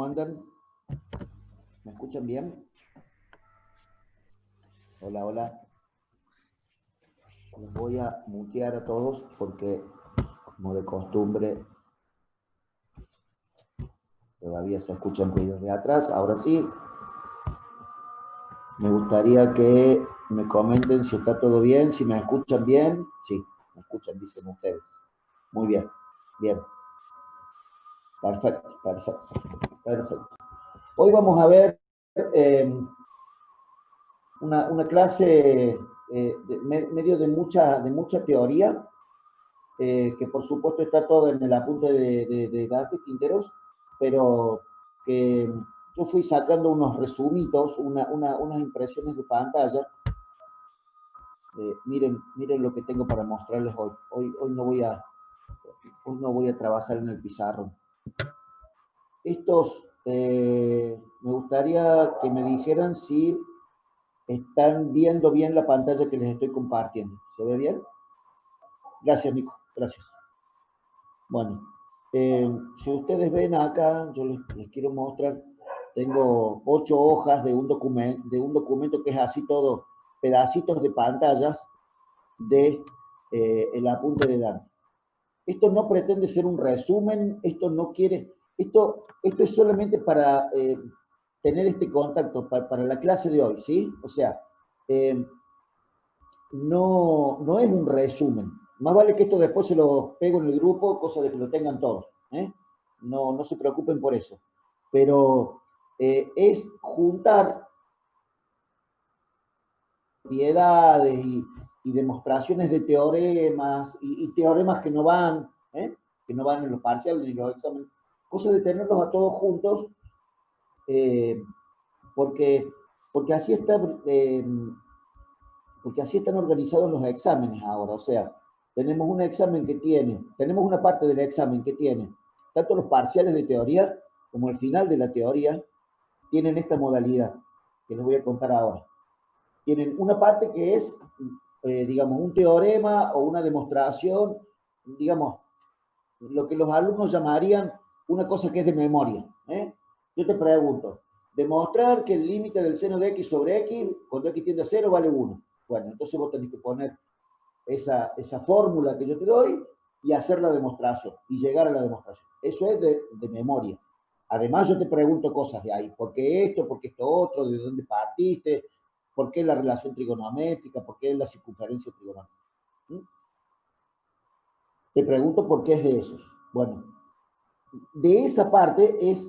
andan? ¿Me escuchan bien? Hola, hola. Los voy a mutear a todos porque, como de costumbre, todavía se escuchan ruidos de atrás. Ahora sí, me gustaría que me comenten si está todo bien, si me escuchan bien. Sí, me escuchan, dicen ustedes. Muy bien, bien. Perfecto, perfecto, perfecto. Hoy vamos a ver eh, una clase medio de mucha teoría, que por supuesto está todo en el apunte de Dante Quinteros, pero que yo fui sacando unos resumitos, unas impresiones de pantalla. Miren lo que tengo para mostrarles hoy. Hoy no voy a trabajar en el pizarrón. Me gustaría que me dijeran si están viendo bien la pantalla que les estoy compartiendo. ¿Se ve bien? Gracias, Nico. Gracias. Bueno, si ustedes ven acá, yo les quiero mostrar, tengo 8 hojas de un documento que es así todo, pedacitos de pantallas de el apunte de Dante. Esto no pretende ser un resumen, esto es solamente para tener este contacto para la clase de hoy, ¿sí? O sea, eh, no es un resumen. Más vale que esto después se lo pego en el grupo, cosa de que lo tengan todos. ¿Eh? No se preocupen por eso. Pero es juntar propiedades y demostraciones de teoremas y teoremas que no van en los parciales ni en los exámenes, cosa de tenerlos a todos juntos, eh, porque, porque así está, porque así están organizados los exámenes ahora. O sea, tenemos una parte del examen que tiene tanto los parciales de teoría como el final de la teoría, tienen esta modalidad que les voy a contar ahora. Tienen una parte que es, digamos, un teorema o una demostración, digamos, lo que los alumnos llamarían una cosa que es de memoria. Yo te pregunto, demostrar que el límite del seno de x sobre x, cuando x tiende a 0, vale 1. Bueno, entonces vos tenés que poner esa fórmula que yo te doy y hacer la demostración y llegar a la demostración. Eso es de memoria. Además, yo te pregunto cosas de ahí. ¿Por qué esto? ¿Por qué esto otro? ¿De dónde partiste? ¿Por qué la relación trigonométrica? ¿Por qué la circunferencia trigonométrica? ¿Mm? Te pregunto por qué es de esos. Bueno, de esa parte es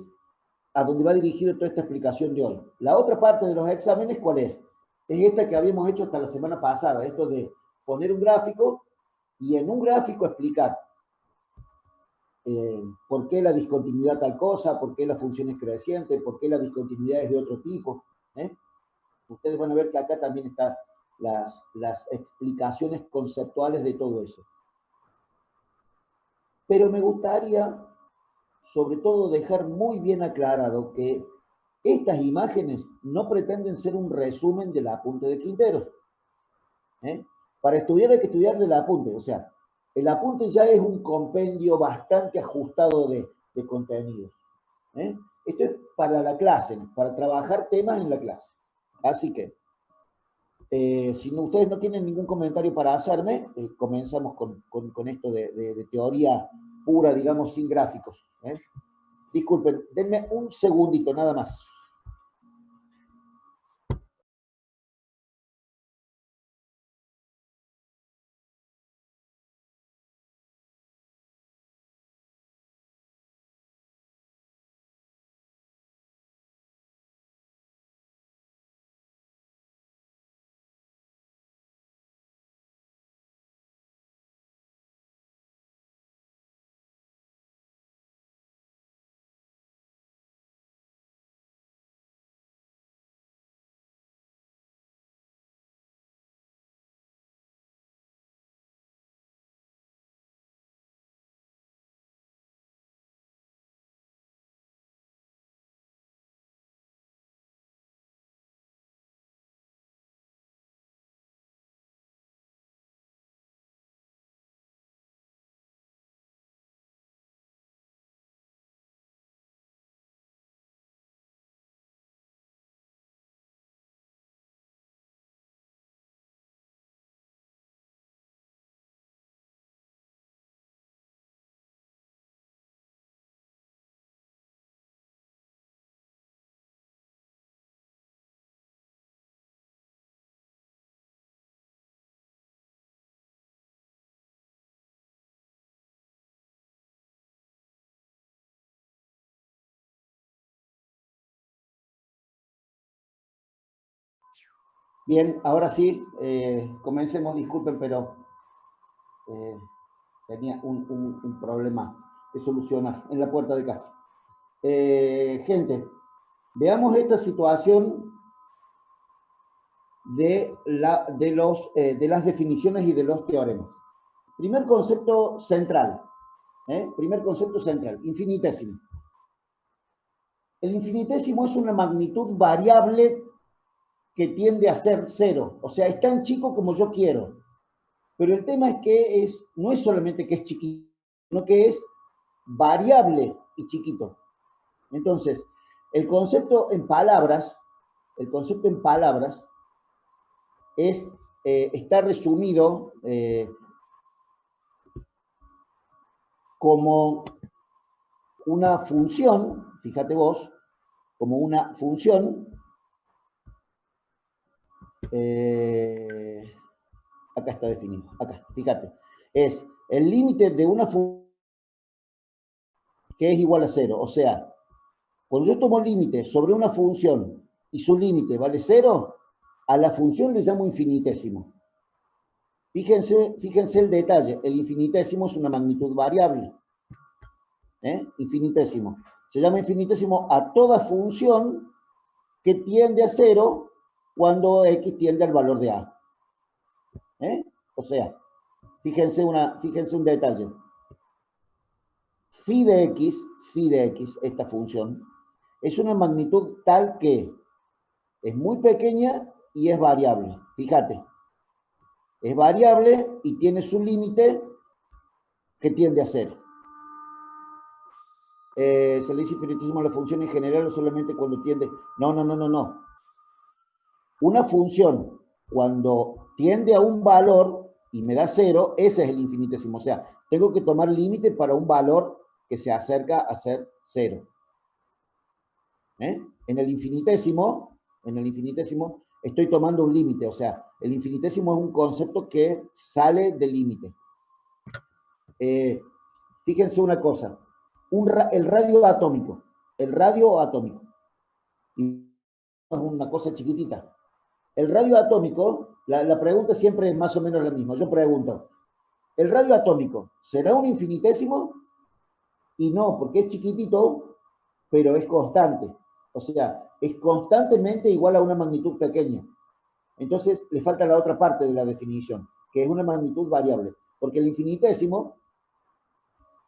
a donde va dirigido toda esta explicación de hoy. La otra parte de los exámenes, ¿cuál es? Es esta que habíamos hecho hasta la semana pasada, esto de poner un gráfico y en un gráfico explicar por qué la discontinuidad tal cosa, por qué la función es creciente, por qué la discontinuidad es de otro tipo. ¿eh? Ustedes van a ver que acá también están las explicaciones conceptuales de todo eso. Pero me gustaría, sobre todo, dejar muy bien aclarado que estas imágenes no pretenden ser un resumen del apunte de Quinteros. ¿eh? Para estudiar hay que estudiar del apunte, o sea, el apunte ya es un compendio bastante ajustado de contenidos. Esto es para la clase, para trabajar temas en la clase. Así que, si no, ustedes no tienen ningún comentario para hacerme, comenzamos con esto de teoría pura, digamos, sin gráficos. Disculpen, denme un segundito nada más. Bien, ahora sí, comencemos, disculpen, pero tenía un problema que solucionar en la puerta de casa. Gente, veamos esta situación de las definiciones y de los teoremas. Primer concepto central, infinitésimo. El infinitésimo es una magnitud variable que tiende a ser cero, o sea, es tan chico como yo quiero. Pero el tema es que no es solamente que es chiquito, sino que es variable y chiquito. Entonces, el concepto en palabras está resumido como una función, fíjate vos, como una función, acá está definido, acá, fíjate, es el límite de una función que es igual a cero, o sea, cuando yo tomo límite sobre una función y su límite vale cero, a la función le llamo infinitésimo. Fíjense el detalle, el infinitésimo es una magnitud variable. Infinitésimo. Se llama infinitésimo a toda función que tiende a cero cuando x tiende al valor de a. O sea, fíjense un detalle. Phi de x, esta función, es una magnitud tal que es muy pequeña y es variable. Fíjate, es variable y tiene su límite que tiende a cero. Se le dice infinitísimo a la función en general o solamente cuando tiende. No. Una función, cuando tiende a un valor y me da cero, ese es el infinitésimo. O sea, tengo que tomar límite para un valor que se acerca a ser cero. En el infinitésimo estoy tomando un límite. O sea, el infinitésimo es un concepto que sale del límite. Fíjense una cosa. El radio atómico. Es una cosa chiquitita. El radio atómico, la pregunta siempre es más o menos la misma. Yo pregunto, ¿el radio atómico será un infinitésimo? Y no, porque es chiquitito, pero es constante. O sea, es constantemente igual a una magnitud pequeña. Entonces, le falta la otra parte de la definición, que es una magnitud variable. Porque el infinitésimo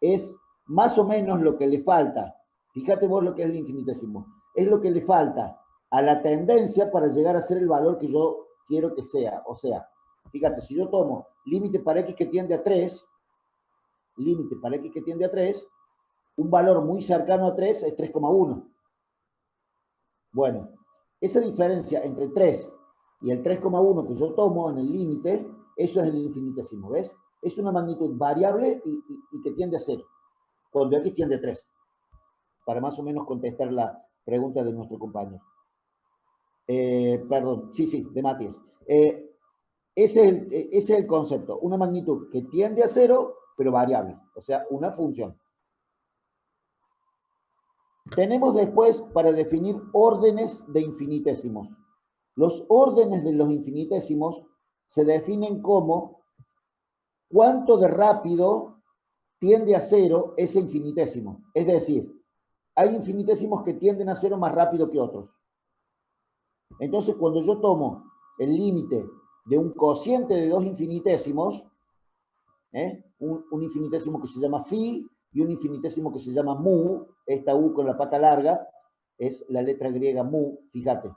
es más o menos lo que le falta. Fíjate vos lo que es el infinitésimo. Es lo que le falta a la tendencia para llegar a ser el valor que yo quiero que sea. O sea, fíjate, si yo tomo límite para x que tiende a 3, un valor muy cercano a 3 es 3,1. Bueno, esa diferencia entre 3 y el 3,1 que yo tomo en el límite, eso es el infinitésimo, ¿ves? Es una magnitud variable y que tiende a 0, cuando x tiende a 3, para más o menos contestar la pregunta de nuestro compañero. Perdón, sí, de Matías. Ese es el concepto, una magnitud que tiende a 0, pero variable, o sea, una función. Tenemos después para definir órdenes de infinitésimos. Los órdenes de los infinitésimos se definen como cuánto de rápido tiende a 0 ese infinitésimo. Es decir, hay infinitésimos que tienden a 0 más rápido que otros. Entonces, cuando yo tomo el límite de un cociente de dos infinitésimos, un infinitésimo que se llama phi y un infinitésimo que se llama mu, esta u con la pata larga es la letra griega mu, fíjate.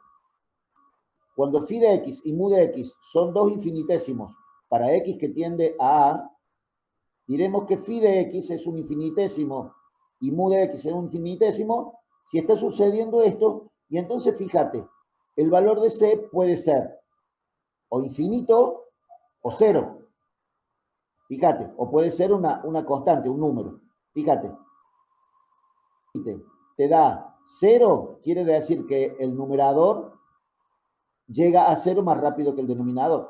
Cuando phi de x y mu de x son dos infinitésimos para x que tiende a, diremos que phi de x es un infinitésimo y mu de x es un infinitésimo si está sucediendo esto, y entonces fíjate, el valor de c puede ser o infinito o cero. Fíjate, o puede ser una constante, un número. Fíjate, te da 0, quiere decir que el numerador llega a 0 más rápido que el denominador.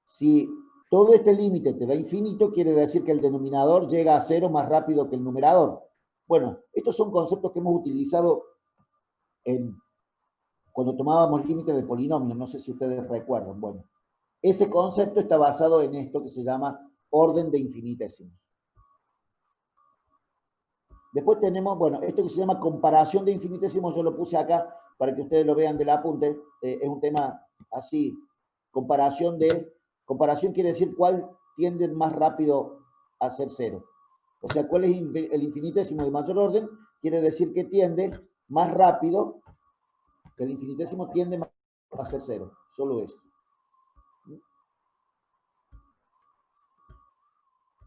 Si todo este límite te da infinito, quiere decir que el denominador llega a 0 más rápido que el numerador. Bueno, estos son conceptos que hemos utilizado en cuando tomábamos límites de polinomios, no sé si ustedes recuerdan. Bueno, ese concepto está basado en esto que se llama orden de infinitésimos. Después tenemos, bueno, esto que se llama comparación de infinitésimos, yo lo puse acá para que ustedes lo vean del apunte. Es un tema así, comparación quiere decir cuál tiende más rápido a ser cero. O sea, cuál es el infinitésimo de mayor orden, quiere decir que tiende más rápido, que el infinitésimo tiende más a ser cero, solo eso.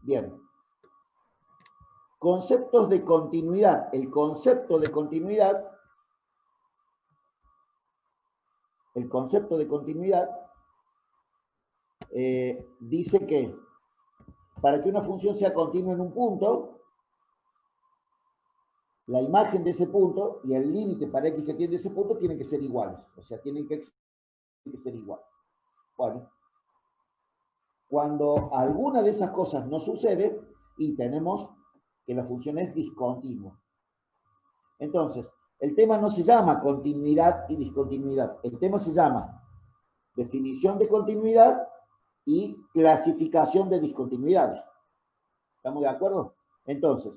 Bien. Conceptos de continuidad. El concepto de continuidad dice que para que una función sea continua en un punto, la imagen de ese punto y el límite para x que tiene ese punto tienen que ser iguales. O sea, tienen que ser iguales. Bueno, cuando alguna de esas cosas no sucede y tenemos que la función es discontinua. Entonces, el tema no se llama continuidad y discontinuidad. El tema se llama definición de continuidad y clasificación de discontinuidades. ¿Estamos de acuerdo? Entonces,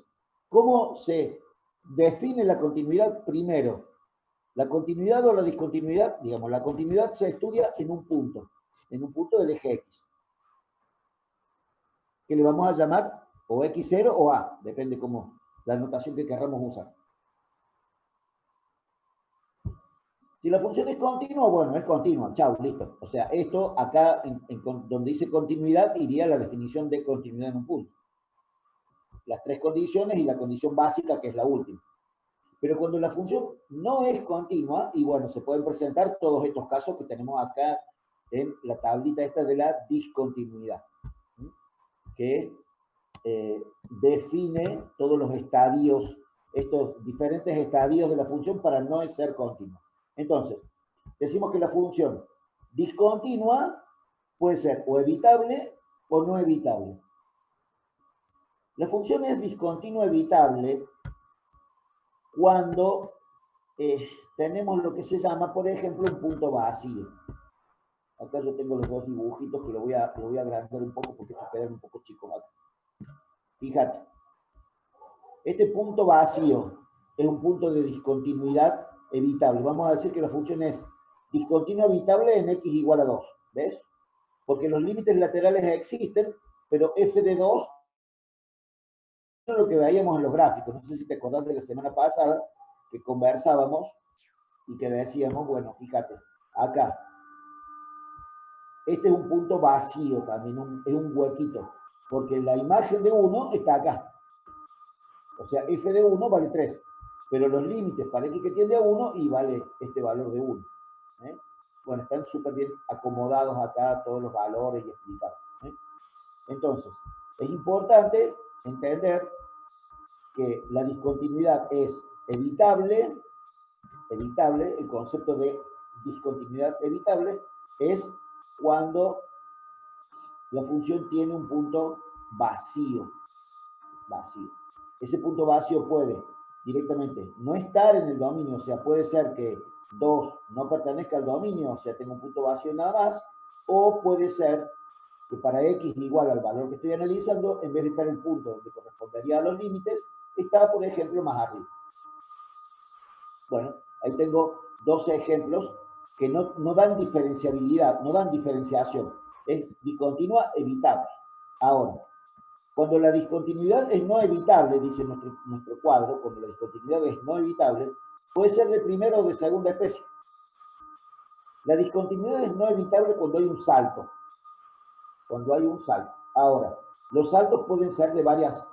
¿cómo se define la continuidad? Primero, la continuidad o la discontinuidad, digamos, la continuidad se estudia en un punto del eje X, que le vamos a llamar o X0 o A, depende cómo la notación que queramos usar. Si la función es continua, bueno, es continua, chau, listo. O sea, esto acá, donde dice continuidad, iría a la definición de continuidad en un punto. Las tres condiciones y la condición básica, que es la última. Pero cuando la función no es continua, y bueno, se pueden presentar todos estos casos que tenemos acá en la tablita esta de la discontinuidad, que define todos los estadios, estos diferentes estadios de la función para no ser continua. Entonces, decimos que la función discontinua puede ser o evitable o no evitable. La función es discontinua evitable cuando tenemos lo que se llama, por ejemplo, un punto vacío. Acá yo tengo los dos dibujitos que lo voy a agrandar un poco porque quedan un poco chicos acá. Fíjate, este punto vacío es un punto de discontinuidad evitable. Vamos a decir que la función es discontinua evitable en x igual a 2. ¿Ves? Porque los límites laterales existen, pero f de 2 es lo que veíamos en los gráficos. No sé si te acordás de la semana pasada que conversábamos y que decíamos, bueno, fíjate, acá, este es un punto vacío también, es un huequito, porque la imagen de 1 está acá. O sea, f de 1 vale 3, pero los límites para x que tiende a 1 y vale este valor de 1. Bueno, están súper bien acomodados acá todos los valores y explicados. Entonces, es importante entender que la discontinuidad es evitable, el concepto de discontinuidad evitable es cuando la función tiene un punto vacío. Ese punto vacío puede directamente no estar en el dominio, o sea, puede ser que 2 no pertenezca al dominio, o sea, tenga un punto vacío nada más, o puede ser que para x igual al valor que estoy analizando, en vez de estar el punto donde correspondería a los límites, está, por ejemplo, más arriba. Bueno, ahí tengo dos ejemplos que no dan diferenciabilidad, no dan diferenciación. Es discontinua evitable. Ahora, cuando la discontinuidad es no evitable, dice nuestro cuadro, cuando la discontinuidad es no evitable, puede ser de primera o de segunda especie. La discontinuidad es no evitable cuando hay un salto. Ahora, los saltos pueden ser de varias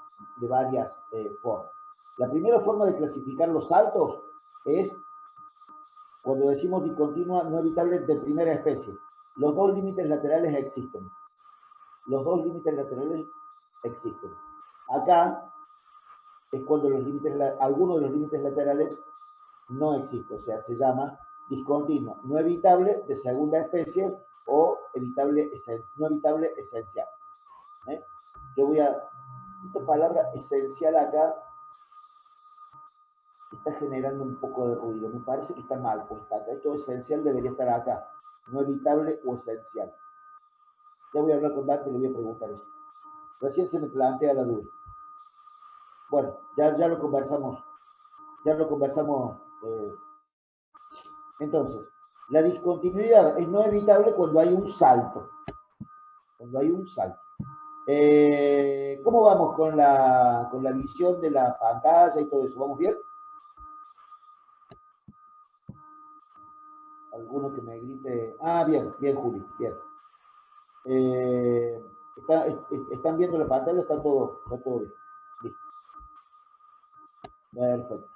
formas. La primera forma de clasificar los saltos es cuando decimos discontinua no evitable de primera especie. Los dos límites laterales existen. Acá es cuando alguno de los límites laterales no existe, o sea, se llama discontinua no evitable de segunda especie o no evitable esencial. Yo voy a, esta palabra esencial acá está generando un poco de ruido. Me parece que está mal puesta acá. Esto esencial debería estar acá. No evitable o esencial. Ya voy a hablar con Dante y le voy a preguntar eso. Recién se me plantea la duda. Bueno, ya lo conversamos. Ya lo conversamos. Entonces, la discontinuidad es no evitable cuando hay un salto. Cuando hay un salto. ¿Cómo vamos con la visión de la pantalla y todo eso? ¿Vamos bien? Alguno que me grite. Ah, bien, bien, Juli, bien. Eh, ¿Están viendo la pantalla? Está todo bien. Listo. Perfecto.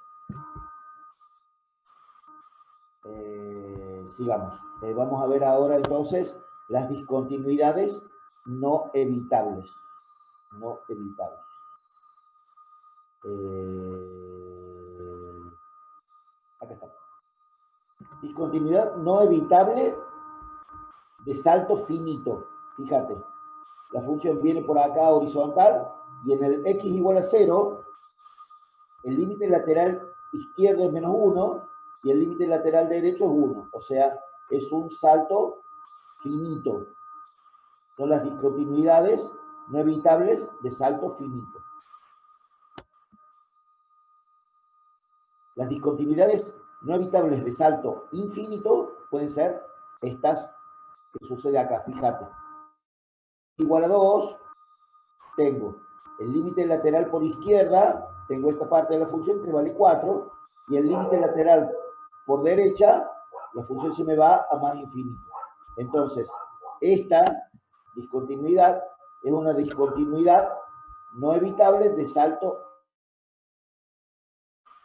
Sigamos. Vamos a ver ahora entonces las discontinuidades no evitables. No evitables. Acá está. Discontinuidad no evitable de salto finito. Fíjate, la función viene por acá horizontal y en el x igual a 0, el límite lateral izquierdo es menos 1 y el límite lateral derecho es 1. O sea, es un salto finito. Son las discontinuidades no evitables de salto finito. Las discontinuidades no evitables de salto infinito pueden ser estas que sucede acá. Fíjate. Igual a 2, tengo el límite lateral por izquierda, tengo esta parte de la función que vale 4, y el límite lateral por derecha, la función se me va a más infinito. Entonces, esta discontinuidad es una discontinuidad no evitable de salto,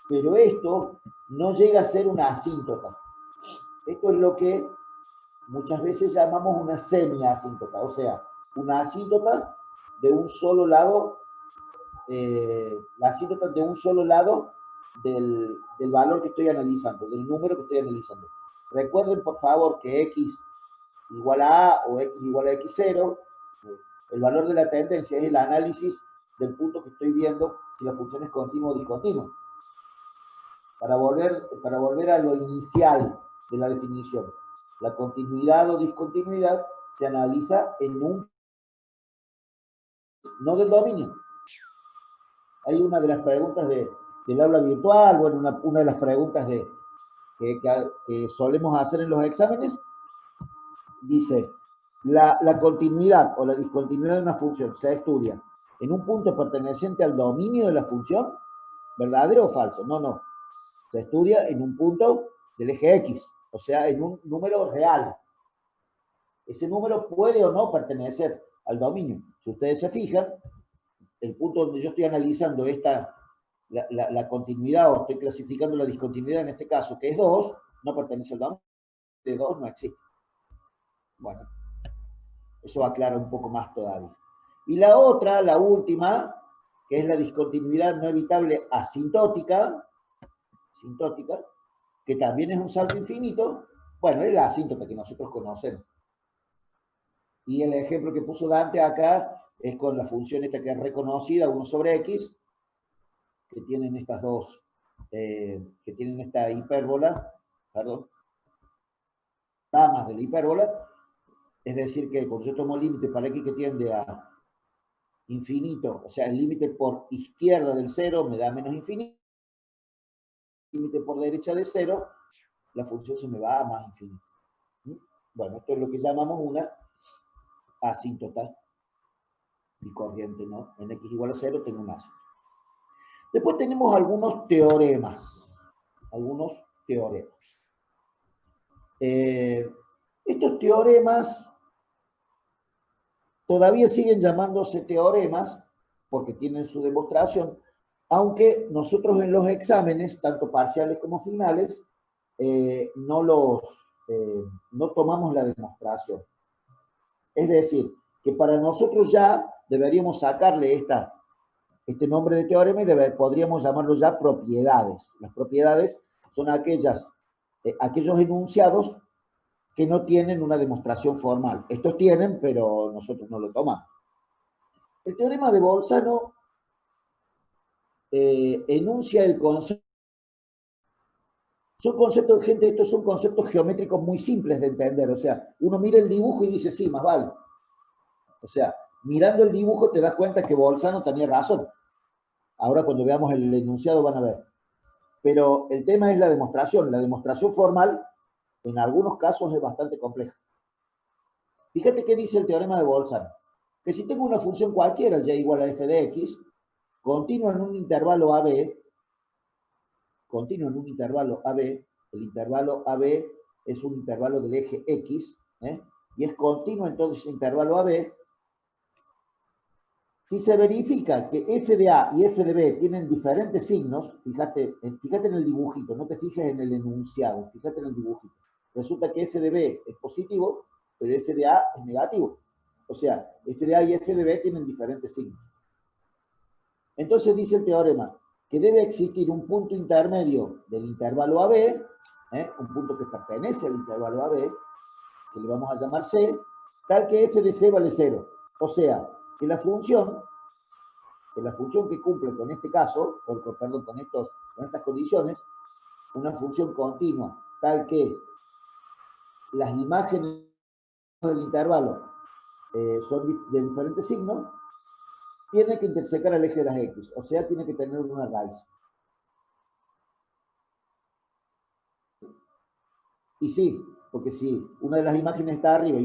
pero esto no llega a ser una asíntota. Esto es lo que muchas veces llamamos una semiasíntota, o sea, una asíntota de un solo lado, la asíntota de un solo lado del valor que estoy analizando, del número que estoy analizando. Recuerden, por favor, que x igual a A o x igual a x0, el valor de la tendencia es el análisis del punto que estoy viendo si la función es continua o discontinua. Para volver a lo inicial de la definición, la continuidad o discontinuidad se analiza en un, no del dominio. Hay una de las preguntas del aula virtual, bueno, una de las preguntas que solemos hacer en los exámenes, dice, la continuidad o la discontinuidad de una función se estudia en un punto perteneciente al dominio de la función, ¿verdadero o falso? No. Se estudia en un punto del eje X, o sea, en un número real. Ese número puede o no pertenecer al dominio. Si ustedes se fijan, el punto donde yo estoy analizando la continuidad o estoy clasificando la discontinuidad en este caso, que es 2, no pertenece al dominio, de 2 no existe. Bueno, eso aclara un poco más todavía. Y la otra, la última, que es la discontinuidad no evitable asintótica, que también es un salto infinito, bueno, es la asíntota que nosotros conocemos. Y el ejemplo que puso Dante acá es con la función esta que es reconocida, 1 sobre x, que tienen estas dos, que tienen esta hipérbola, perdón, ramas de la hipérbola, es decir que cuando yo tomo límite para x que tiende a infinito, o sea, el límite por izquierda del 0 me da menos infinito, límite por derecha de 0, la función se me va a más infinito. Bueno, esto es lo que llamamos una asíntota bicorriente, ¿no? En x igual a 0 tengo un asíntota. Después tenemos algunos teoremas. Estos teoremas todavía siguen llamándose teoremas porque tienen su demostración, aunque nosotros en los exámenes, tanto parciales como finales, no tomamos la demostración. Es decir, que para nosotros ya deberíamos sacarle este nombre de teorema y podríamos llamarlo ya propiedades. Las propiedades son aquellos enunciados que no tienen una demostración formal. Estos tienen, pero nosotros no lo tomamos. El teorema de Bolzano enuncia el concepto Son conceptos, gente, estos son conceptos geométricos muy simples de entender. O sea, uno mira el dibujo y dice, sí, más vale. O sea, mirando el dibujo te das cuenta que Bolzano tenía razón. Ahora cuando veamos el enunciado van a ver. Pero el tema es la demostración. La demostración formal, en algunos casos, es bastante compleja. Fíjate qué dice el teorema de Bolzano. Que si tengo una función cualquiera, y igual a f de x, continua en un intervalo AB, el intervalo AB es un intervalo del eje X, y es continuo entonces el intervalo AB, si se verifica que f de A y f de B tienen diferentes signos, fíjate en el dibujito, no te fijes en el enunciado, fíjate en el dibujito. Resulta que f de B es positivo, pero f de A es negativo. O sea, f de A y f de B tienen diferentes signos. Entonces dice el teorema que debe existir un punto intermedio del intervalo AB, un punto que pertenece al intervalo AB, que le vamos a llamar C, tal que f de C vale 0. O sea, que la función que cumple con este caso, perdón, con estas condiciones, una función continua, tal que las imágenes del intervalo son de diferentes signos, tiene que intersecar el eje de las X, o sea, tiene que tener una raíz. Y sí, porque si una de las imágenes está arriba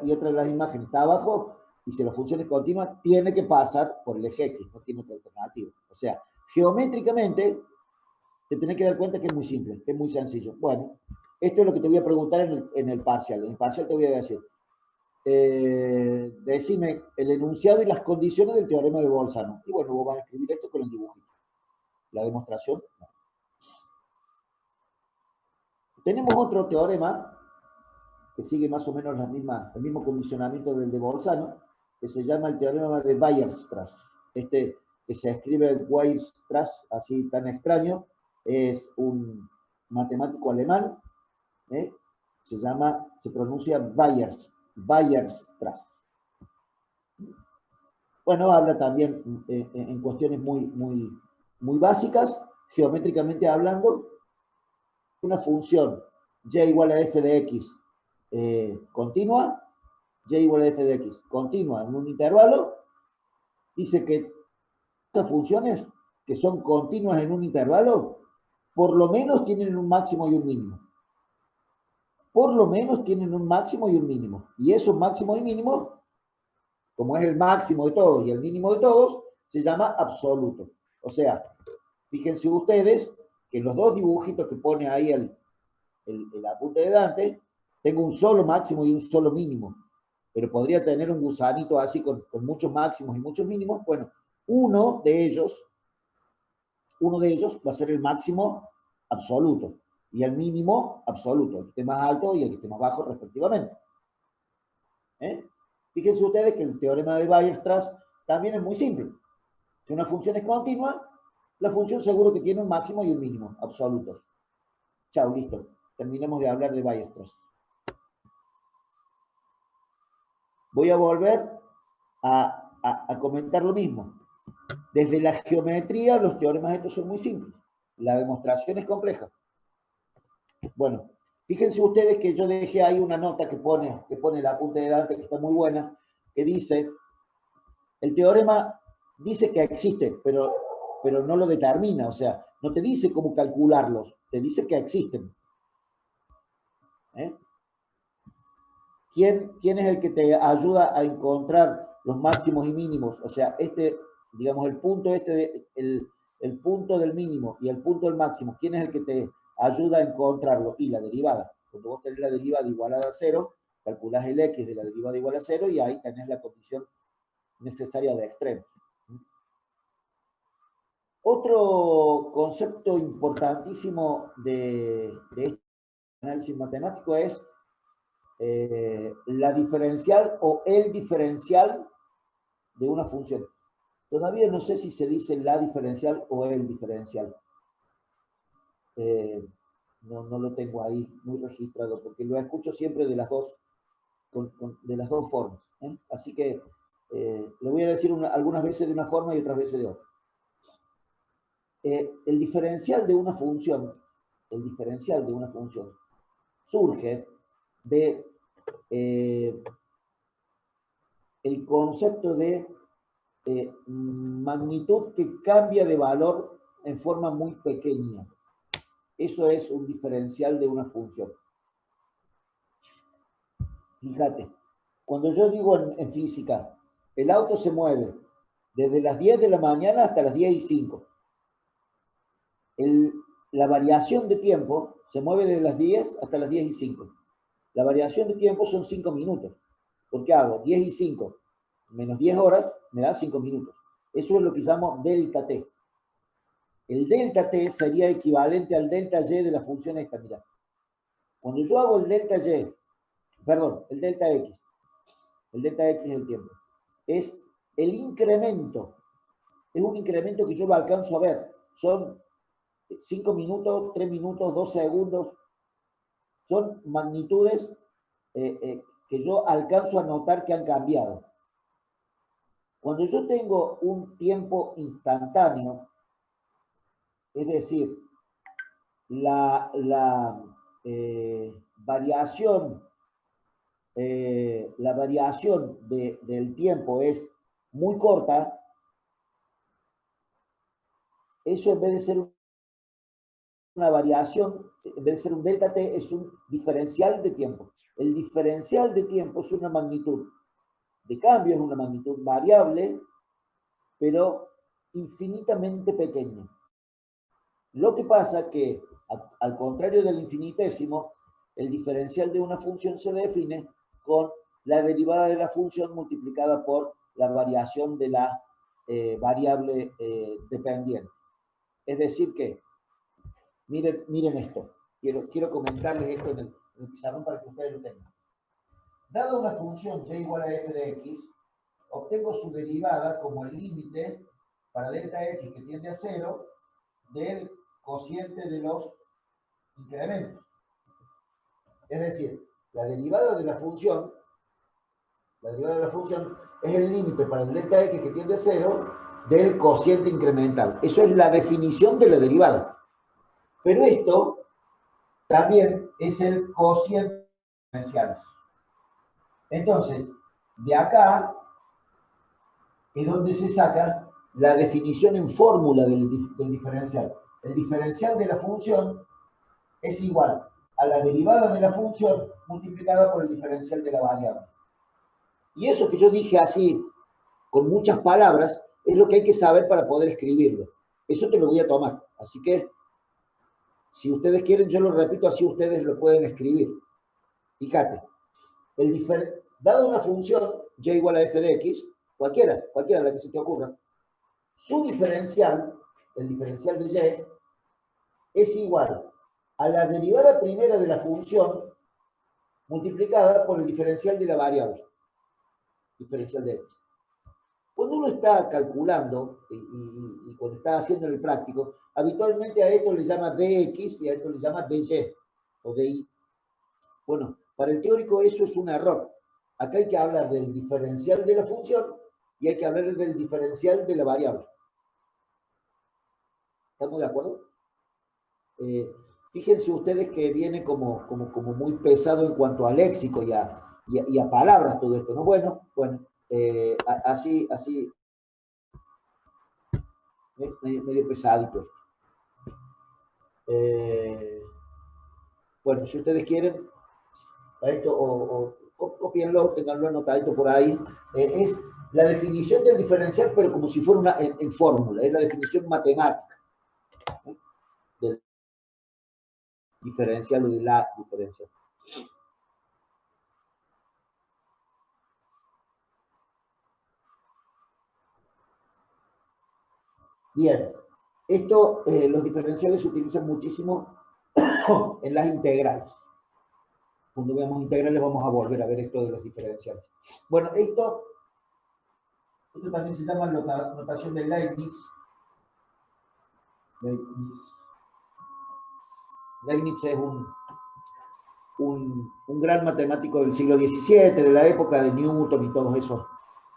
y otra de las imágenes está abajo, y si la función es continua, tiene que pasar por el eje X, no tiene otra alternativa. O sea, geométricamente, te tenés que dar cuenta que es muy simple, que es muy sencillo. Bueno, esto es lo que te voy a preguntar en el parcial. En el parcial te voy a decir, decime el enunciado y las condiciones del teorema de Bolzano. Y bueno, vos vas a escribir esto con el dibujito. La demostración, no. Tenemos otro teorema que sigue más o menos el mismo condicionamiento del de Bolzano, que se llama el teorema de Weierstrass. Este que se escribe Weierstrass, así tan extraño, es un matemático alemán, se pronuncia Weierstrass. Bueno, habla también en cuestiones muy básicas, geométricamente hablando, una función y igual a f de x continua, y igual a f de x continua en un intervalo, dice que estas funciones que son continuas en un intervalo, por lo menos tienen un máximo y un mínimo. Por lo menos tienen un máximo y un mínimo. Y esos máximos y mínimos, como es el máximo de todos y el mínimo de todos, se llama absoluto. O sea, fíjense ustedes que en los dos dibujitos que pone ahí el apunte de Dante, tengo un solo máximo y un solo mínimo. Pero podría tener un gusanito así con muchos máximos y muchos mínimos. Bueno, uno de ellos va a ser el máximo absoluto y el mínimo absoluto, el que esté más alto y el que esté más bajo respectivamente. Fíjense ustedes que el teorema de Weierstrass también es muy simple. Si una función es continua, la función seguro que tiene un máximo y un mínimo absolutos. Chao, listo. Terminemos de hablar de Weierstrass. Voy a volver a comentar lo mismo. Desde la geometría, los teoremas estos son muy simples. La demostración es compleja. Bueno, fíjense ustedes que yo dejé ahí una nota que pone el apunte de Dante, que está muy buena, que dice, el teorema dice que existe, pero no lo determina, o sea, no te dice cómo calcularlos, te dice que existen. ¿Quién es el que te ayuda a encontrar los máximos y mínimos? O sea, digamos, el punto del mínimo y el punto del máximo, ¿quién es el que te ayuda a encontrarlo? Y la derivada. Cuando vos tenés la derivada igualada a 0, calculás el x de la derivada igual a 0 y ahí tenés la condición necesaria de extremos. Otro concepto importantísimo de este análisis matemático es la diferencial o el diferencial de una función. Todavía no sé si se dice la diferencial o el diferencial. No lo tengo ahí muy registrado porque lo escucho siempre de las dos, de las dos formas. Así que lo voy a decir algunas veces de una forma y otras veces de otra. El diferencial de una función el diferencial de una función, surge de el concepto de magnitud que cambia de valor en forma muy pequeña. Eso es un diferencial de una función. Fíjate, cuando yo digo en física, el auto se mueve desde las 10 de la mañana hasta las 10:05. La variación de tiempo se mueve desde las 10 hasta las 10:05. La variación de tiempo son 5 minutos. Porque hago 10:05 menos 10 horas, me da 5 minutos. Eso es lo que llamo delta t. El delta t sería equivalente al delta y de la función esta, mirá. Cuando yo hago el delta y, perdón, el delta x es el tiempo, es el incremento, es un incremento que yo lo alcanzo a ver, son 5 minutos, 3 minutos, 2 segundos, son magnitudes que yo alcanzo a notar que han cambiado. Cuando yo tengo un tiempo instantáneo, es decir, la variación del tiempo es muy corta, eso en vez de ser una variación, en vez de ser un delta t, es un diferencial de tiempo. El diferencial de tiempo es una magnitud de cambio, es una magnitud variable, pero infinitamente pequeña. Lo que pasa que, al contrario del infinitésimo, el diferencial de una función se define con la derivada de la función multiplicada por la variación de la variable dependiente. Es decir que, miren esto, quiero comentarles esto en el pizarrón para que ustedes lo tengan. Dada una función y igual a f de x, obtengo su derivada como el límite para delta x que tiende a 0 del cociente de los incrementos. Es decir, la derivada de la función es el límite para el delta x que tiende a 0 del cociente incremental. Eso es la definición de la derivada. Pero esto también es el cociente diferencial. Entonces, de acá es donde se saca la definición en fórmula del diferencial. El diferencial de la función es igual a la derivada de la función multiplicada por el diferencial de la variable. Y eso que yo dije así, con muchas palabras, es lo que hay que saber para poder escribirlo. Eso te lo voy a tomar. Así que, si ustedes quieren, yo lo repito, así ustedes lo pueden escribir. Fíjate, dada una función y igual a f de x, cualquiera la que se te ocurra, su diferencial, el diferencial de y, es igual a la derivada primera de la función multiplicada por el diferencial de la variable, diferencial de x. Cuando uno está calculando y cuando está haciendo el práctico, habitualmente a esto le llama dx y a esto le llama dy o dy. Bueno, para el teórico eso es un error. Acá hay que hablar del diferencial de la función y hay que hablar del diferencial de la variable. ¿Estamos de acuerdo? Fíjense ustedes que viene como muy pesado en cuanto a léxico y a palabras todo esto, ¿no? Bueno, así, medio pesadito. Bueno, si ustedes quieren, esto o copienlo, tenganlo anotadito por ahí. Es la definición del diferencial, pero como si fuera una en fórmula, es la definición matemática del diferencial o de la diferencial. Bien, esto, los diferenciales se utilizan muchísimo en las integrales. Cuando veamos integrales vamos a volver a ver esto de los diferenciales. Bueno, esto también se llama notación de Leibniz. Leibniz es un gran matemático del siglo XVII, de la época de Newton y todos esos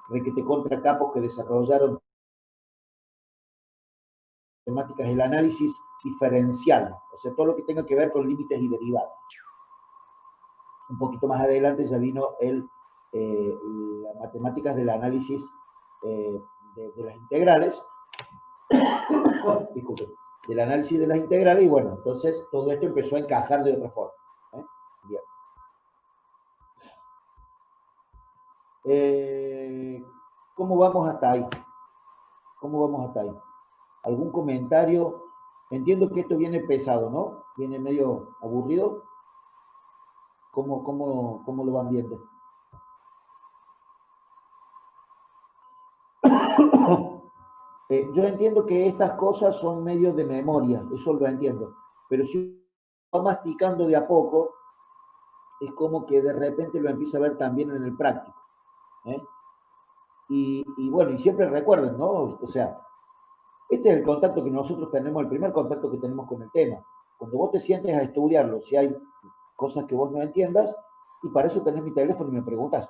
requete contra capos que desarrollaron matemáticas del análisis diferencial, o sea, todo lo que tenga que ver con límites y derivadas. Un poquito más adelante ya vino las matemáticas del análisis de las integrales, disculpe, del análisis de las integrales, y bueno, entonces todo esto empezó a encajar de otra forma. Bien. ¿Cómo vamos hasta ahí? ¿Cómo vamos hasta ahí? ¿Algún comentario? Entiendo que esto viene pesado, ¿no? Viene medio aburrido. ¿Cómo lo van viendo? Yo entiendo que estas cosas son medios de memoria, eso lo entiendo. Pero si va masticando de a poco, es como que de repente lo empieza a ver también en el práctico. Y bueno, y siempre recuerden, ¿no? O sea, este es el contacto que nosotros tenemos, el primer contacto que tenemos con el tema. Cuando vos te sientes a estudiarlo, si hay cosas que vos no entiendas, y para eso tenés mi teléfono y me preguntas,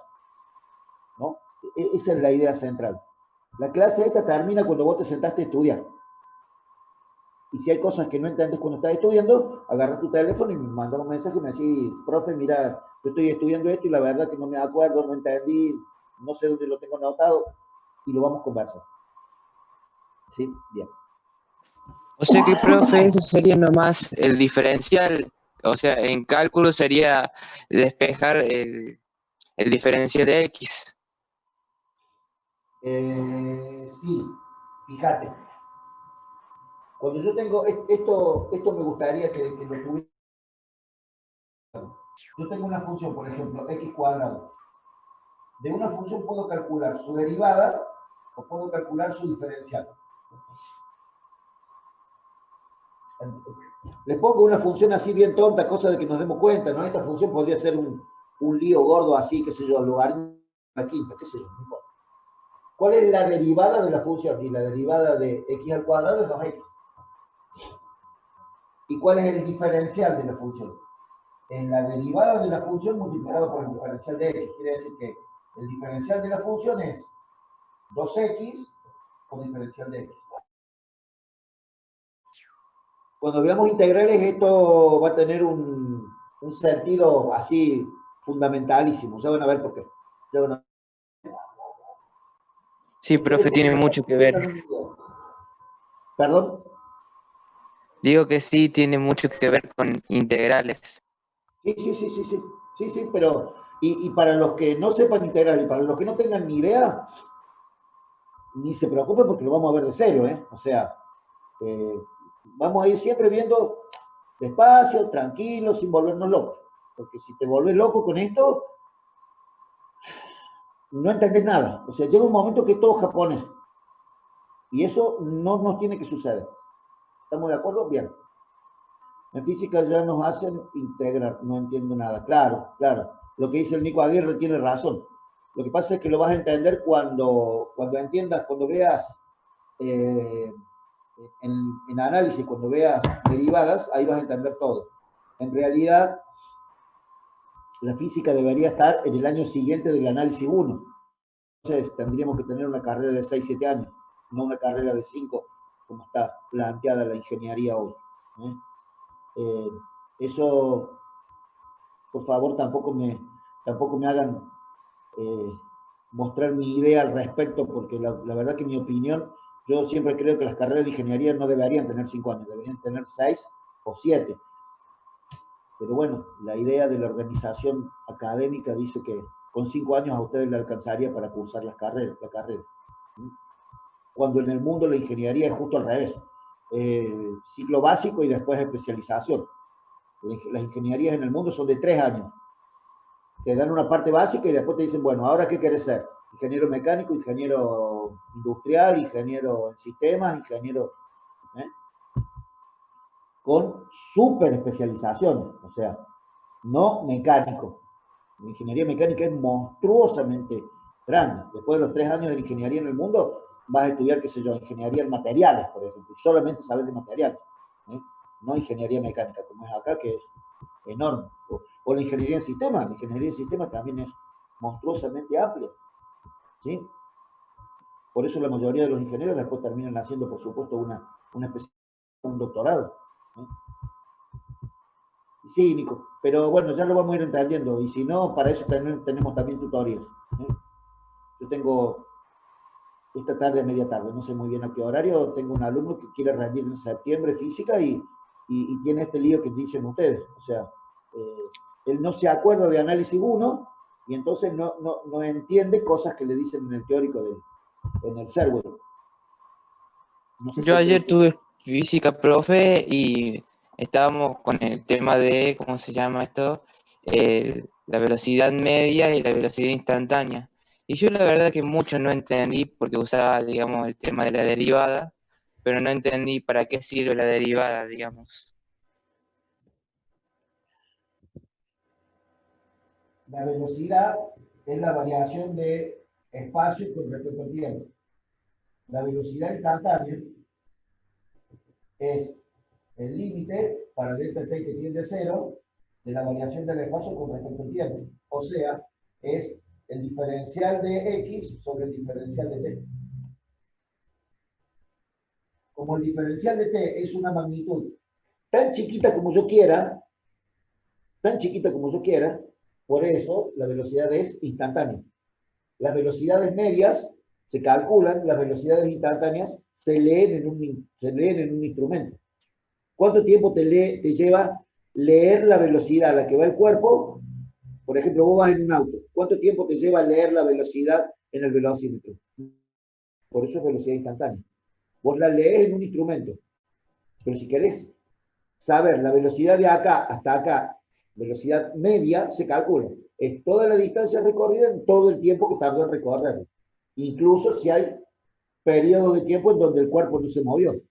¿no? Esa es la idea central. La clase esta termina cuando vos te sentaste a estudiar. Y si hay cosas que no entiendes cuando estás estudiando, agarras tu teléfono y me mandas un mensaje y me decís, profe, mira, yo estoy estudiando esto y la verdad que no me acuerdo, no entendí, no sé dónde lo tengo anotado, y lo vamos a conversar. ¿Sí? Bien. O sea que, profe, eso sería nomás el diferencial. O sea, en cálculo sería despejar el diferencial de X. Sí, fíjate. Cuando yo tengo esto me gustaría que lo tuviera. Yo tengo una función, por ejemplo, x cuadrado. De una función puedo calcular su derivada o puedo calcular su diferencial. Les pongo una función así bien tonta, cosa de que nos demos cuenta, ¿no? Esta función podría ser un lío gordo así, qué sé yo, logaritmo a la quinta, qué sé yo, no importa. ¿Cuál es la derivada de la función? Y la derivada de x al cuadrado es 2x. ¿Y cuál es el diferencial de la función? En la derivada de la función multiplicado por el diferencial de x. Quiere decir que el diferencial de la función es 2x con diferencial de x. Cuando veamos integrales, esto va a tener un sentido así fundamentalísimo. Ya van a ver por qué. Sí, profe, tiene mucho que ver. ¿Perdón? Digo que sí, tiene mucho que ver con integrales. Sí, pero y para los que no sepan integral y para los que no tengan ni idea, ni se preocupen porque lo vamos a ver de cero, ¿eh? O sea, vamos a ir siempre viendo despacio, tranquilo, sin volvernos locos. Porque si te volvés loco con esto, no entendés nada. O sea, llega un momento que es todo japonés. Y eso no nos tiene que suceder. ¿Estamos de acuerdo? Bien. En física ya nos hacen integrar, no entiendo nada. Claro. Lo que dice el Nico Aguirre tiene razón. Lo que pasa es que lo vas a entender cuando entiendas, cuando veas en análisis, cuando veas derivadas, ahí vas a entender todo. En realidad, la física debería estar en el año siguiente del análisis 1. Entonces, tendríamos que tener una carrera de 6, 7 años, no una carrera de 5, como está planteada la ingeniería hoy. Eso, por favor, tampoco me hagan mostrar mi idea al respecto, porque la verdad que mi opinión, yo siempre creo que las carreras de ingeniería no deberían tener 5 años, deberían tener 6 o 7. Pero bueno, la idea de la organización académica dice que con 5 años a ustedes le alcanzaría para cursar la carrera. Cuando en el mundo la ingeniería es justo al revés. Ciclo básico y después especialización. Las ingenierías en el mundo son de 3 años. Te dan una parte básica y después te dicen, bueno, ¿ahora qué querés ser? Ingeniero mecánico, ingeniero industrial, ingeniero en sistemas, ingeniero... con súper especialización, o sea, no mecánico. La ingeniería mecánica es monstruosamente grande. Después de los 3 años de ingeniería en el mundo, vas a estudiar, qué sé yo, ingeniería en materiales, por ejemplo, y solamente sabes de materiales. No ingeniería mecánica, como es acá, que es enorme. O la ingeniería en sistemas. La ingeniería en sistemas también es monstruosamente amplia. ¿Sí? Por eso la mayoría de los ingenieros después terminan haciendo, por supuesto, una especialidad un doctorado. ¿No? Sí, Nico, pero bueno, ya lo vamos a ir entendiendo, y si no, para eso tenemos también tutoriales. ¿Eh? Yo tengo esta tarde, a media tarde, no sé muy bien a qué horario, tengo un alumno que quiere rendir en septiembre física y tiene este lío que dicen ustedes, o sea, él no se acuerda de análisis 1 y entonces no entiende cosas que le dicen en el teórico, en el Serway. No sé Yo si ayer tuve física, profe, y estábamos con el tema de, ¿cómo se llama esto? La velocidad media y la velocidad instantánea. Y yo la verdad que mucho no entendí porque usaba, digamos, el tema de la derivada, pero no entendí para qué sirve la derivada, digamos. la velocidad es la variación de espacio con respecto al tiempo. La velocidad instantánea es el límite para delta t que tiende a cero de la variación del espacio con respecto al tiempo. O sea, es el diferencial de x sobre el diferencial de t. Como el diferencial de t es una magnitud tan chiquita como yo quiera, tan chiquita como yo quiera, por eso la velocidad es instantánea. Las velocidades medias se calculan, las velocidades instantáneas se leen en un instrumento. ¿Cuánto tiempo te lleva leer la velocidad a la que va el cuerpo? Por ejemplo, vos vas en un auto. ¿Cuánto tiempo te lleva leer la velocidad en el velocímetro? Por eso es velocidad instantánea. Vos la lees en un instrumento. Pero si querés saber la velocidad de acá hasta acá, velocidad media, se calcula. Es toda la distancia recorrida en todo el tiempo que tardó en recorrerlo. Incluso si hay periodos de tiempo en donde el cuerpo no se movió.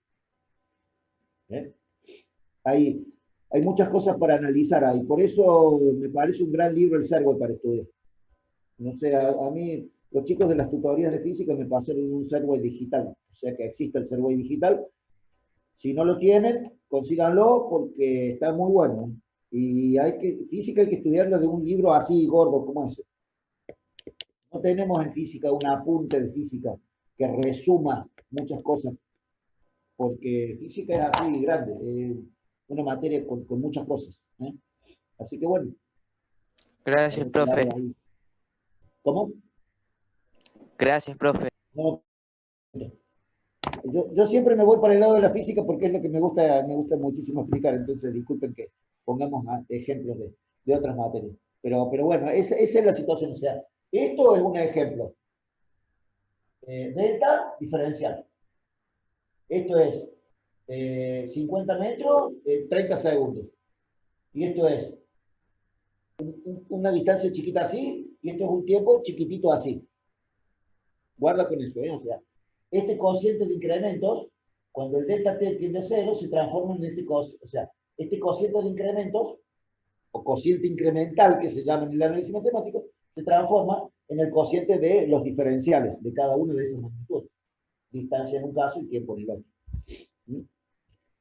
¿Eh? Hay, hay muchas cosas para analizar ahí. Por eso me parece un gran libro el Serway para estudiar. No sé, a mí los chicos de las tutorías de física me pasaron un Serway digital. O sea que existe el Serway digital. Si no lo tienen, consíganlo porque está muy bueno. Y física hay que estudiarlo de un libro así gordo como ese. No tenemos en física un apunte de física que resuma muchas cosas, porque física es así grande, una materia con muchas cosas. ¿Eh? Así que bueno, Gracias, vamos a profe. quedarlo ahí. ¿Cómo? Gracias, profe. No, yo siempre me voy para el lado de la física porque es lo que me gusta muchísimo explicar, entonces disculpen que pongamos ejemplos de otras materias. Pero bueno, esa es la situación. O sea, esto es un ejemplo. Delta diferencial. Esto es 50 metros, 30 segundos. Y esto es una distancia chiquita así, y esto es un tiempo chiquitito así. Guarda con eso, ¿eh? O sea, este cociente de incrementos, cuando el delta t tiende a cero, se transforma en este cociente, o sea, este cociente de incrementos, o cociente incremental, que se llama en el análisis matemático, se transforma en el cociente de los diferenciales de cada una de esas magnitudes. Distancia en un caso y tiempo en el otro. ¿Mm?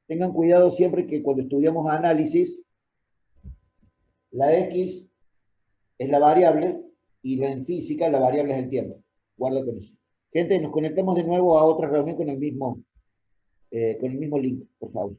Tengan cuidado siempre que cuando estudiamos análisis, la X es la variable y en física la variable es el tiempo. Guarda con eso. Gente, nos conectamos de nuevo a otra reunión con el mismo link, por favor.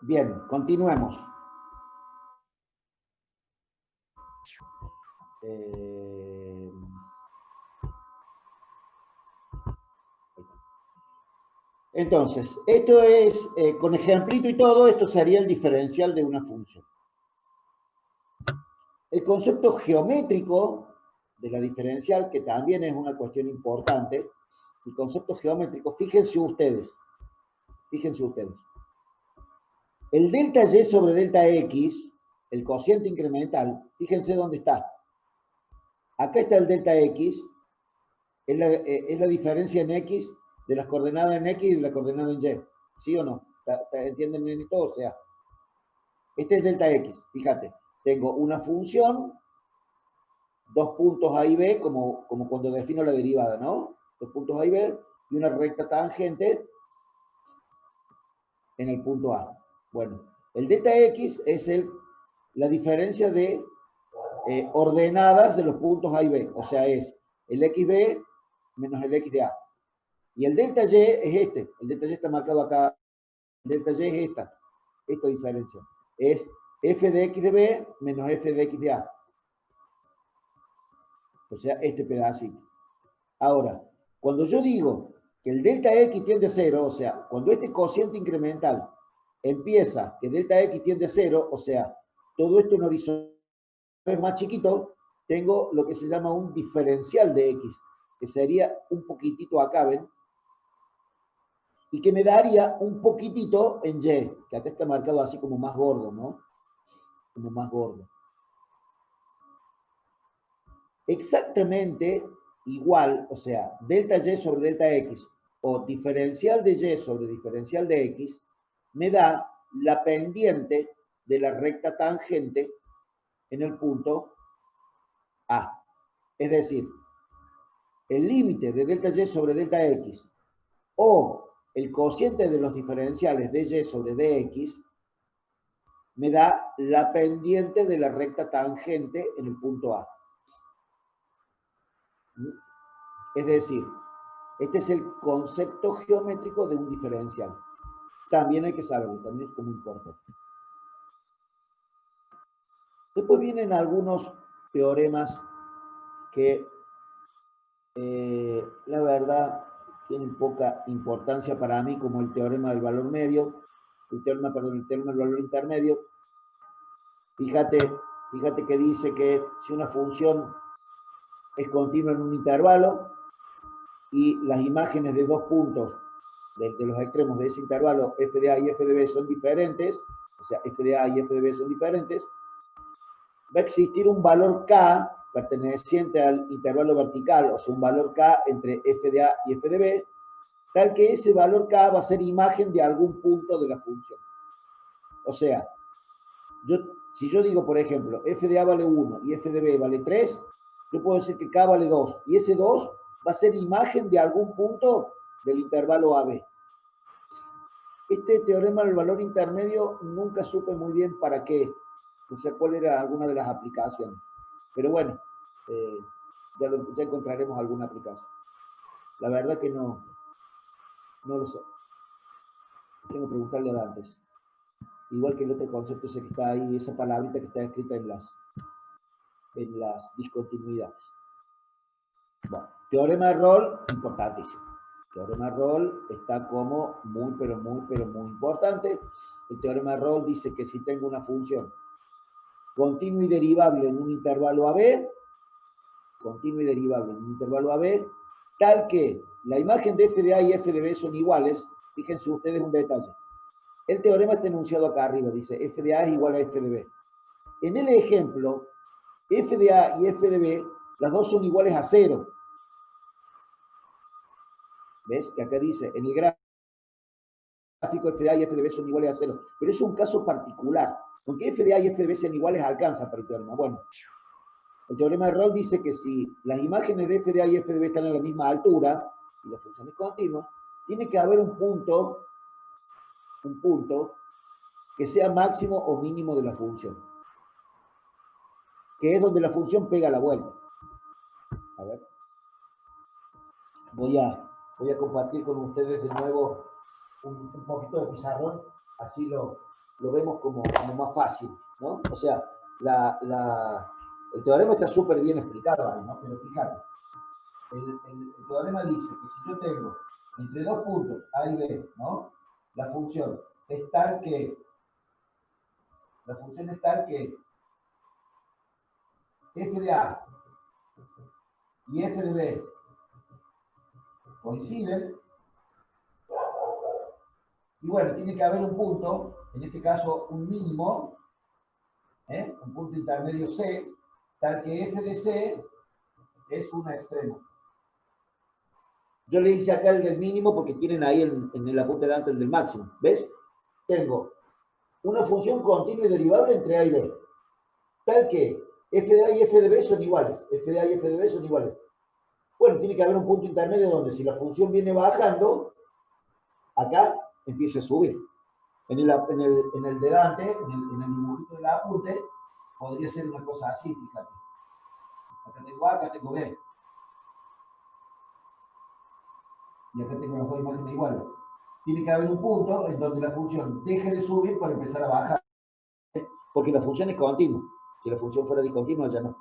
Bien, continuemos. Eh, Entonces, esto es, con ejemplito y todo, esto sería el diferencial de una función. El concepto geométrico de la diferencial, que también es una cuestión importante, el concepto geométrico, fíjense ustedes, el delta y sobre delta x, el cociente incremental, fíjense dónde está. Acá está el delta x, es la diferencia en x de las coordenadas en x y de la coordenada en y. ¿Sí o no? ¿Entienden bien todo? O sea, este es delta x, fíjate. Tengo una función, dos puntos A y B, como cuando defino la derivada, ¿no? Dos puntos A y B, y una recta tangente en el punto A. Bueno, el delta x es la diferencia de ordenadas de los puntos A y B. O sea, es el xb menos el x de A. Y el delta y es este. El delta y está marcado acá. El delta y es esta diferencia. Es f de x de B menos f de x de A. O sea, este pedacito. Ahora, cuando yo digo que el delta x tiende a 0, o sea, cuando este cociente incremental empieza que delta x tiende a 0, o sea, todo esto en horizontal es más chiquito, tengo lo que se llama un diferencial de x, que sería un poquitito acá, ¿ven? Y que me daría un poquitito en y, que acá está marcado así como más gordo, ¿no? Como más gordo. Exactamente igual, o sea, delta y sobre delta x, o diferencial de y sobre diferencial de x, me da la pendiente de la recta tangente en el punto A. Es decir, el límite de delta y sobre delta x o el cociente de los diferenciales de y sobre dx me da la pendiente de la recta tangente en el punto A. Es decir, este es el concepto geométrico de un diferencial. También hay que saberlo, también es como importante. Después vienen algunos teoremas que la verdad tienen poca importancia para mí, como el teorema del valor medio, el teorema del valor intermedio. Fíjate que dice que si una función es continua en un intervalo y las imágenes de dos puntos de los extremos de ese intervalo, f de A y f de B, son diferentes, o sea, f de A y f de B son diferentes, va a existir un valor k perteneciente al intervalo vertical, o sea, un valor k entre f de A y f de B, tal que ese valor k va a ser imagen de algún punto de la función. O sea, si yo digo, por ejemplo, f de A vale 1 y f de B vale 3, yo puedo decir que k vale 2, y ese 2 va a ser imagen de algún punto del intervalo AB. Este teorema del valor intermedio nunca supe muy bien para qué, o sea, cuál era alguna de las aplicaciones. Pero bueno, ya encontraremos alguna aplicación. La verdad que no lo sé. Tengo que preguntarle a Dantes. Igual que el otro concepto ese que está ahí, esa palabrita que está escrita en las discontinuidades. Bueno, teorema de Rolle, importantísimo. Teorema de Rolle está como muy, pero muy importante. El teorema de Rolle dice que si tengo una función continua y derivable en un intervalo AB, tal que la imagen de f de A y f de B son iguales, fíjense ustedes un detalle. El teorema está enunciado acá arriba, dice f de A es igual a f de B. En el ejemplo, f de A y f de B, las dos son iguales a 0. ¿Ves? Que acá dice, en el gráfico f de A y f de B son iguales a 0. Pero es un caso particular. Aunque f de A y f de B sean iguales, alcanza para el teorema. Bueno, el teorema de Rolle dice que si las imágenes de f de A y f de B están a la misma altura, y la función es continua, tiene que haber un punto que sea máximo o mínimo de la función, que es donde la función pega la vuelta. A ver. Voy a compartir con ustedes de nuevo un poquito de pizarrón, así lo vemos como más fácil, ¿no? O sea, el teorema está súper bien explicado ahí, ¿no? Pero fíjate, el teorema dice que si yo tengo entre dos puntos, A y B, ¿no? La función es tal que, f de A y f de B coinciden, y bueno, tiene que haber un punto, en este caso un mínimo, un punto intermedio C, tal que f de C es un extremo. Yo le hice acá el del mínimo porque tienen ahí en el apunte delante el del máximo. ¿Ves? Tengo una función continua y derivable entre A y B. Tal que f de A y f de B son iguales. F de A y f de B son iguales. Bueno, tiene que haber un punto intermedio donde si la función viene bajando, acá empieza a subir. En el delante, en el dibujito del apunte, podría ser una cosa así, fíjate. Acá tengo A, acá tengo B. Y acá tengo las dos imágenes iguales. Tiene que haber un punto en donde la función deje de subir para empezar a bajar. Porque la función es continua. Si la función fuera discontinua, ya no.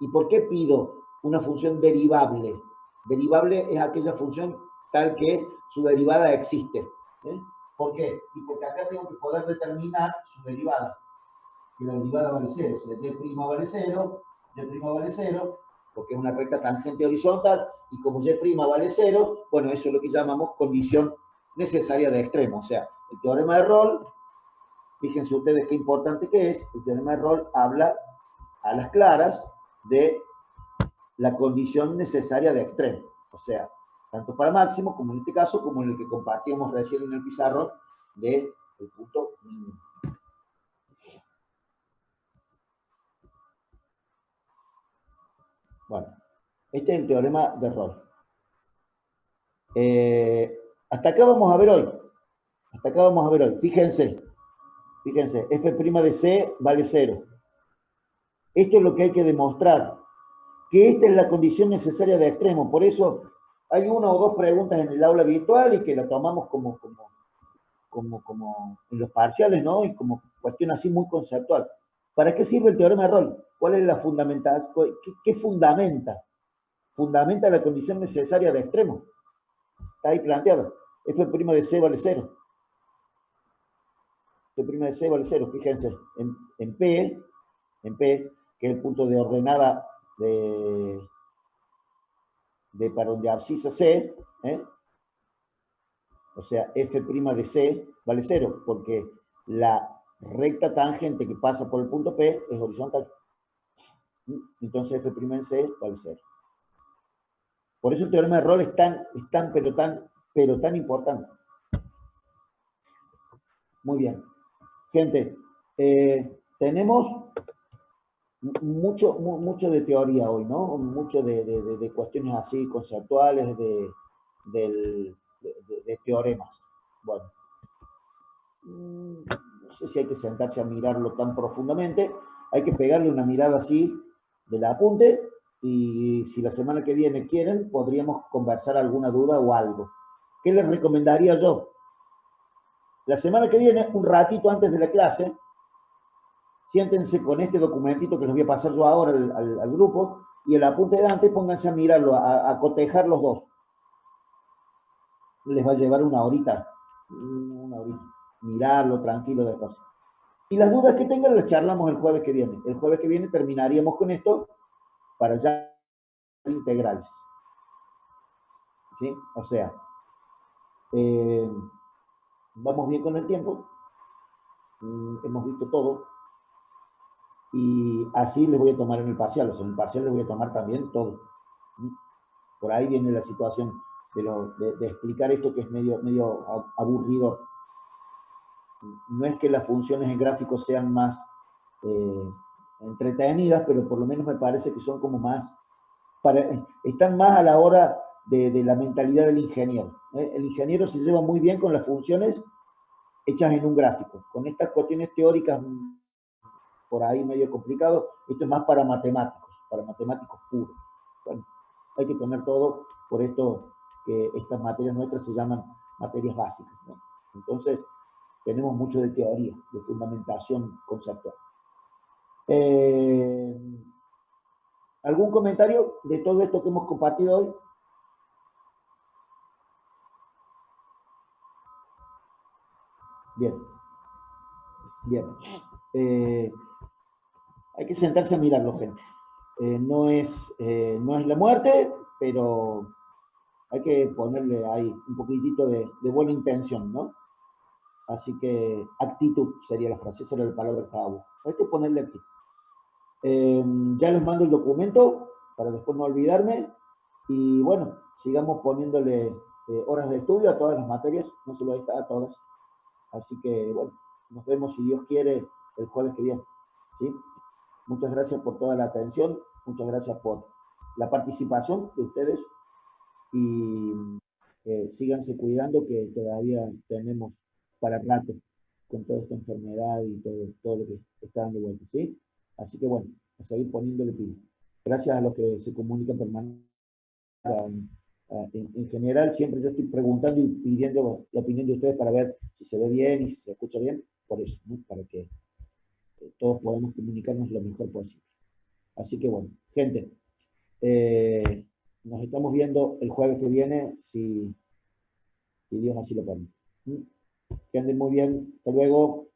¿Y por qué pido una función derivable? Derivable es aquella función tal que su derivada existe. ¿Por qué? Y porque acá tengo que poder determinar su derivada. Que la derivada vale 0. Si la y' vale 0, y' vale 0, porque es una recta tangente horizontal, y como y' vale 0, bueno, eso es lo que llamamos condición necesaria de extremo. O sea, el teorema de Rolle, fíjense ustedes qué importante que es, el teorema de Rolle habla a las claras de la condición necesaria de extremo. O sea, tanto para máximo, como en este caso, como en el que compartíamos recién en el pizarrón, del punto mínimo. Bueno, este es el teorema de Rolle. Hasta acá vamos a ver hoy. Hasta acá vamos a ver hoy. Fíjense, f' de C vale 0. Esto es lo que hay que demostrar, que esta es la condición necesaria de extremo. Por eso hay una o dos preguntas en el aula virtual y que la tomamos como en los parciales, ¿no? Y como cuestión así muy conceptual. ¿Para qué sirve el teorema de Rolle? ¿Cuál es la fundamentación? ¿Qué fundamenta? Fundamenta la condición necesaria de extremo. Está ahí planteado. f' de C vale 0. F' de C vale 0. Fíjense, en P, que es el punto de ordenada para donde abscisa C, o sea, f' de C vale 0, porque la recta tangente que pasa por el punto P es horizontal. Entonces f' en C vale 0. Por eso el teorema de Rolle es pero tan importante. Muy bien. Gente, tenemos mucho de teoría hoy, ¿no? Mucho de cuestiones así conceptuales, de teoremas. Bueno, no sé si hay que sentarse a mirarlo tan profundamente, hay que pegarle una mirada así del apunte, y si la semana que viene quieren, podríamos conversar alguna duda o algo. ¿Qué les recomendaría yo? La semana que viene, un ratito antes de la clase, siéntense con este documentito que les voy a pasar yo ahora al grupo, y el apunte de antes pónganse a mirarlo, a cotejar los dos. Les va a llevar una horita, mirarlo tranquilo de cosas. Y las dudas que tengan las charlamos el jueves que viene. El jueves que viene terminaríamos con esto para ya integrales. ¿Sí? O sea, vamos bien con el tiempo, hemos visto todo, y así les voy a tomar en el parcial. O sea, en el parcial les voy a tomar también todo. Por ahí viene la situación de explicar esto, que es medio aburrido. No es que las funciones en gráficos sean más entretenidas, pero por lo menos me parece que son como más, están más a la hora de la mentalidad del ingeniero. El ingeniero se lleva muy bien con las funciones hechas en un gráfico. Con estas cuestiones teóricas, por ahí medio complicado, esto es más para matemáticos puros. Bueno, hay que tener todo, por esto que estas materias nuestras se llaman materias básicas, ¿no? Entonces, tenemos mucho de teoría, de fundamentación conceptual. ¿Algún comentario de todo esto que hemos compartido hoy? Bien, bien. Hay que sentarse a mirarlo, gente. No es la muerte, pero hay que ponerle ahí un poquitito de buena intención, ¿no? Así que actitud sería la frase, esa era la palabra que estaba buscando. Hay que ponerle aquí. Ya les mando el documento para después no olvidarme. Y bueno, sigamos poniéndole horas de estudio a todas las materias, no solo a esta, a todas. Así que bueno, nos vemos si Dios quiere el jueves que viene. ¿Sí? Muchas gracias por toda la atención, muchas gracias por la participación de ustedes y síganse cuidando que todavía tenemos para rato con toda esta enfermedad y todo lo que está dando vuelta, ¿sí? Así que bueno, a seguir poniéndole pila. Gracias a los que se comunican permanentemente. En general, siempre yo estoy preguntando y pidiendo la opinión de ustedes para ver si se ve bien y si se escucha bien, por eso, ¿no? Para que todos podamos comunicarnos lo mejor posible. Así que bueno, gente, eh, nos estamos viendo el jueves que viene, si Dios así lo permite. Que anden muy bien, hasta luego.